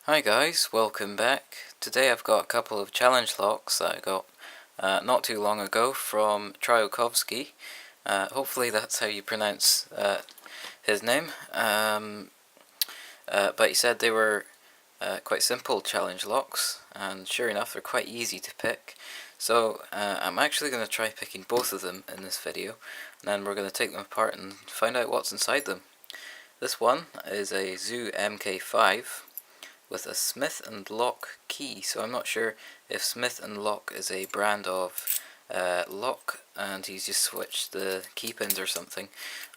Hi guys, welcome back. Today I've got a couple of challenge locks that I got not too long ago from Tsiolkovsky. Hopefully that's how you pronounce his name. But he said they were quite simple challenge locks, and sure enough they're quite easy to pick. So I'm actually going to try picking both of them in this video, and then we're going to take them apart and find out what's inside them. This one is a Zoo MK5 with a Smith & Lock key, so I'm not sure if Smith & Lock is a brand of lock and he's just switched the key pins or something.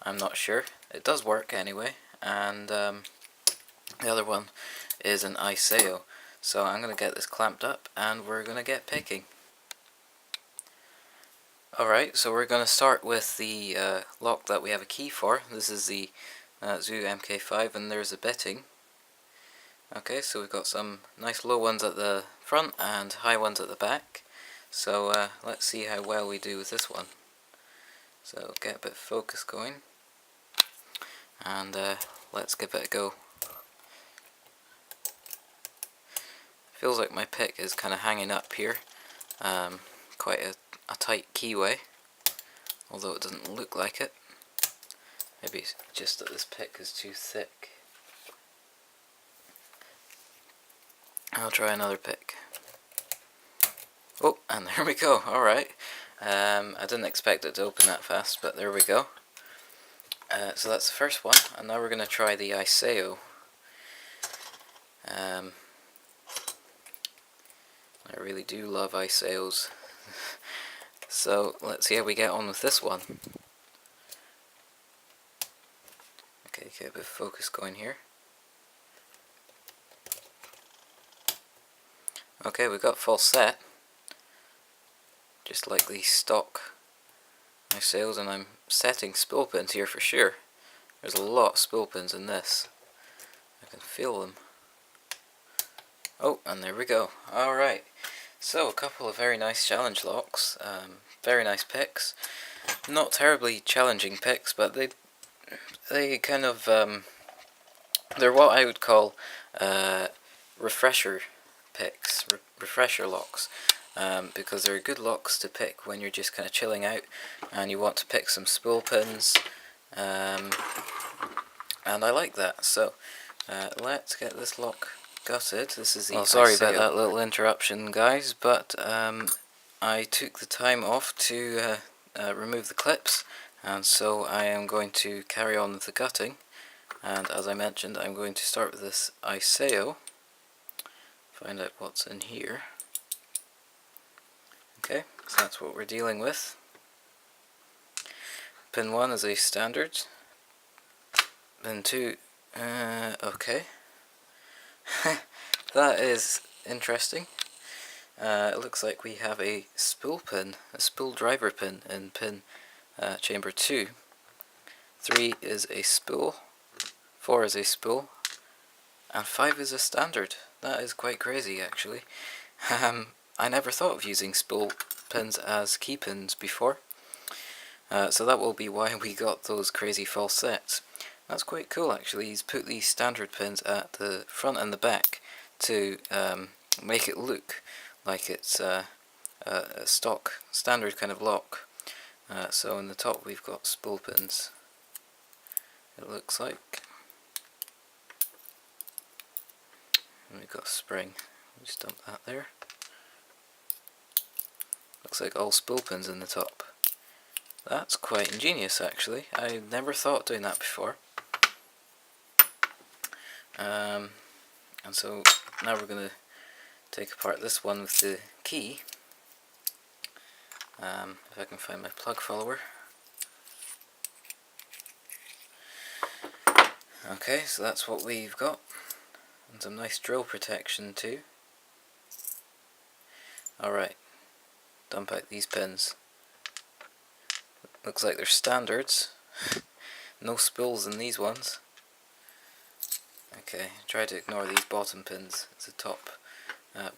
I'm not sure. It does work anyway, and the other one is an ISEO. So I'm going to get this clamped up and we're going to get picking. Alright, so we're going to start with the lock that we have a key for. This is the Zoo MK5 and there's a bitting. Okay, so we've got some nice low ones at the front and high ones at the back. So let's see how well we do with this one. So get a bit of focus going and let's give it a go. Feels like my pick is kind of hanging up here, quite a tight keyway, although it doesn't look like it. Maybe it's just that this pick is too thick. I'll try another pick. Oh, and there we go. Alright. I didn't expect it to open that fast, but there we go. So that's the first one, and now we're going to try the ISEO. I really do love ISEOs. So let's see how we get on with this one. Okay, get a bit of focus going here. Okay, we've got full set, just like the stock ISEOs, and I'm setting spool pins here for sure. There's a lot of spool pins in this. I can feel them. Oh, and there we go. Alright, so a couple of very nice challenge locks, very nice picks. Not terribly challenging picks, but they kind of, they're what I would call refresher picks, refresher locks, because they're good locks to pick when you're just kind of chilling out and you want to pick some spool pins, and I like that. So let's get this lock gutted. This is the sorry about that little interruption, guys, but I took the time off to remove the clips, and so I am going to carry on with the gutting. And as I mentioned, I'm going to start with this ISEO. Find out what's in here. Okay, so that's what we're dealing with. Pin 1 is a standard. Pin 2, okay. That is interesting. It looks like we have a spool pin, a spool driver pin in pin chamber 2. 3 is a spool, 4 is a spool, and 5 is a standard. That is quite crazy, actually. I never thought of using spool pins as key pins before, so that will be why we got those crazy false sets. That's quite cool, actually. He's put these standard pins at the front and the back to make it look like it's a stock standard kind of lock. So in the top we've got spool pins, it looks like. And we've got a spring. Just dump that there. Looks like all spool pins in the top. That's quite ingenious, actually. I never thought of doing that before. And so now we're going to take apart this one with the key. If I can find my plug follower. Okay, so that's what we've got. And some nice drill protection too. Alright, dump out these pins. Looks like they're standards. No spools in these ones. Okay, try to ignore these bottom pins. It's the top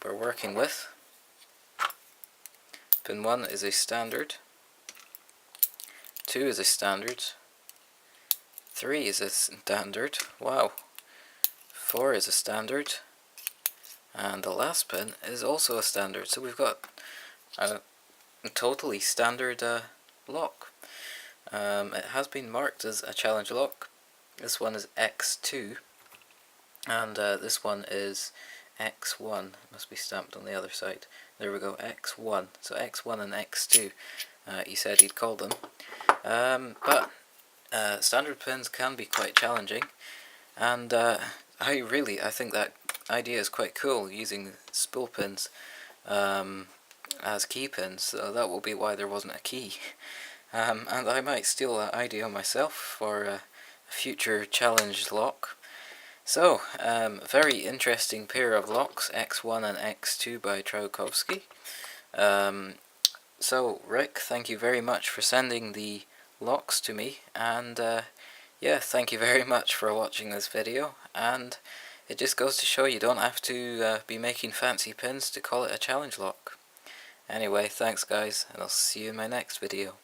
we're working with. Pin 1 is a standard. 2 is a standard. 3 is a standard. Wow. 4 is a standard. And the last pin is also a standard, so we've got a totally standard lock. It has been marked as a challenge lock. This one is X2, and this one is X1. It must be stamped on the other side. There we go, X1. So X1 and X2, he said he'd call them. But standard pins can be quite challenging, and I think that idea is quite cool, using spool pins as key pins, so that will be why there wasn't a key. And I might steal that idea myself for a future challenge lock. So, very interesting pair of locks, X1 and X2 by Tsiolkovsky. So, Rick, thank you very much for sending the locks to me, and yeah, thank you very much for watching this video, and it just goes to show you don't have to be making fancy pins to call it a challenge lock. Anyway, thanks guys, and I'll see you in my next video.